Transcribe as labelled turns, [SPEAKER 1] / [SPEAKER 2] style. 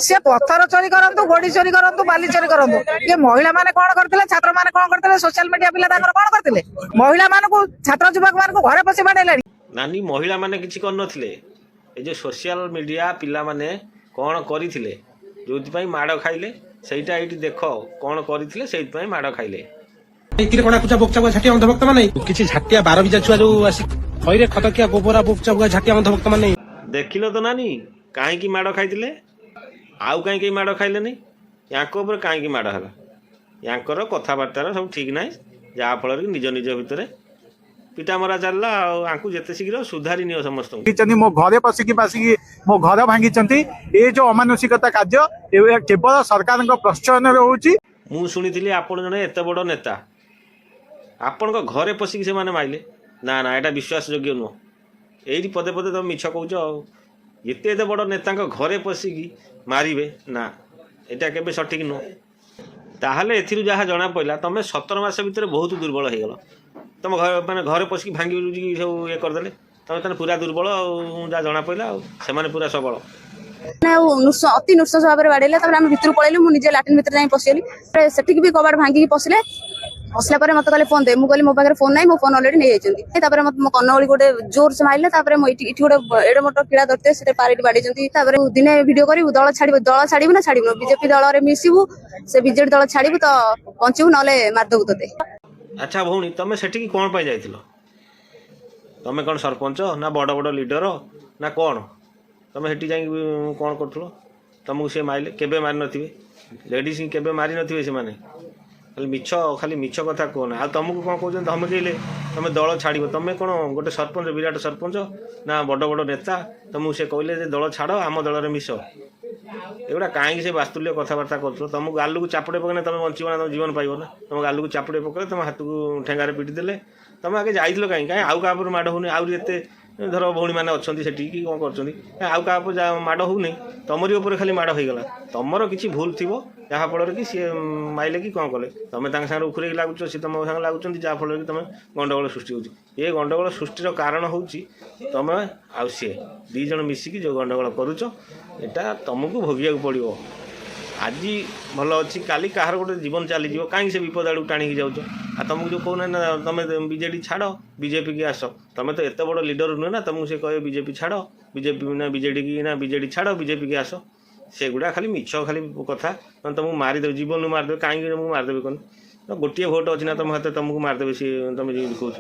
[SPEAKER 1] सी पत्थर चोरी करतु गोड़ी चोरी करतु बाली चोरी करतु ये महिला माने कौन करते छात्र माने कौन करते सोशल मीडिया पिला कौन करते महिला मान को छात्र युवक मान घरे पशि बाड़े
[SPEAKER 2] नानी महिला माने किछि कर नथिले ए जो सोशल मीडिया पिला माने कौन करथिले जोथि माड़ खाइले सेटा एठी देखो कौन करथिले सेति पई माड़ खाइले
[SPEAKER 3] किरे कोना कुचा बोकचा बुआ झाटिया अंधभक्त माने किछि झाटिया 12 बिजा छुआ जो आसी खइरे खतकिया गोबरा बोकचा बुआ झाटिया अंधभक्त माने
[SPEAKER 2] देखिलो तो नानी काहे की माड़ खाइथिले आउ काहे की माड़ खाइले नहीं याको ऊपर काहे की माड़ हला याकर कथाबार्तार सब ठीक नाही जा फल निज निज भितर पिटा मरा चलला आंकु जेते शीघ्र सुधारी नियो समस्त
[SPEAKER 4] मो घरे पशिकी बासिकी मो घर भांगी ये जो अमानुषिकता कार्य केवल सरकार प्रोत्साहन होउची
[SPEAKER 2] मु सुनिथिली आपण जने एते बड़ नेता आपण को घरे पशिकी से माने माइले ना ना एटा विश्वास योग्य नो एई पदे पदे तुम मिछ कहउछ एते एते बड़ नेता घरे पशिकी मारिबे ना एटा केबे सठिक नो ताहले एथिरु जहा जना पइला तमे 17 मास भितर बहुत दुर्बल हे गेलो तुम घर माने घरे पशिकी भांगी सब ये कर देले तमे तने पूरा दुर्बल जा जना पइला से माने पूरा सबल
[SPEAKER 5] अति नृशंस भाव में बाड़े आम भितर पलैलु मुझे लाट्रिन भितर जाए पशिगली से भी कबाड़ भांगिक पशिले पसला पर मत कहले फोन दे मुझे मो पाखे फोन ना मो फोन अलरेडी नहीं जाती मो कन्नौली गोटे जोर से मारे मुझे गोटे एड मोट कीड़ा धरते से पारिटी बाड़ी दिने भिड कर दल छाड़ू ना छाड़ू बीजेपी दल में मिसबू से बीजेडी दल छाड़ू तो बचू ना मारदेबू ते।
[SPEAKER 2] अच्छा भौणी तुम सेठी कौन पाई जाइथिलो तुम कौन सरपंच ना बड़ बड़ लीडर ना कौन तुम सेठी जाई कौन करथलो तुमको से मारिले केबे मारि नथिबे लेडीज केबे मारि नथिबे से माने खाली मिछ कथा कहना आ तुमको कौन कहते धमकेले तुम दल छाड़ तुम कौन गोटे सरपंच विराट सरपंच ना बड़ बड़ नेता तुमको से कहले दल छाड़ आम दल में मिश एगुड़ा कहीं से बास्तुल्य कथबार्ता कर तुमको गालू को चापुड़े पकड़े तुम बचब ना तुम जीवन पाइब ना तुम गालू को चापुड़े पकड़े तुम हाथ को ठेंगारे पिटी देले तुम आगे जाइल कहीं कहीं आउ क्या माड़ होनी आते धर भौणी मैंने अच्छा से कि कौन कर आउ क्या माड़ होनी तुमरी उपर खाली माड़ होगा तुमर किसी भूल थी जहाँफल कि सी माइले कि कौन कले तुम सागर उखुरे लगुच सी तुम सागर लगुच जहाँफल कि तुम गंडगोल सृष्टि हो ये गंडगोल सृष्टिर कारण हूँ तुम आउ सी दीज मिसिकी जो गंडगोल करुच एटा तुमको भोगिया पड़ो आज भल अच्छी काली कहार गोटे जीवन चलीज कहीं से विपद आड़ टाणी जाऊँ आ तुमको जो कहना ना तुम बीजेडी छाड़ बीजेपी की आस तुम तो एत बड़ लीडर नुहे ना तुमको से कहे बीजेपी छाड़ बीजेपी ना बीजेडी की ना बीजेडी छाड़ बीजेपी की आस सेगुड़ा खाली मिछ खाली कथा तुमको मारिदेव जीवन मारिदेवे कहीं मारिदेवी कौन गोटे भोट अच्छी ना तुम हाथ तुमको मारिदेवे सी तुम कौच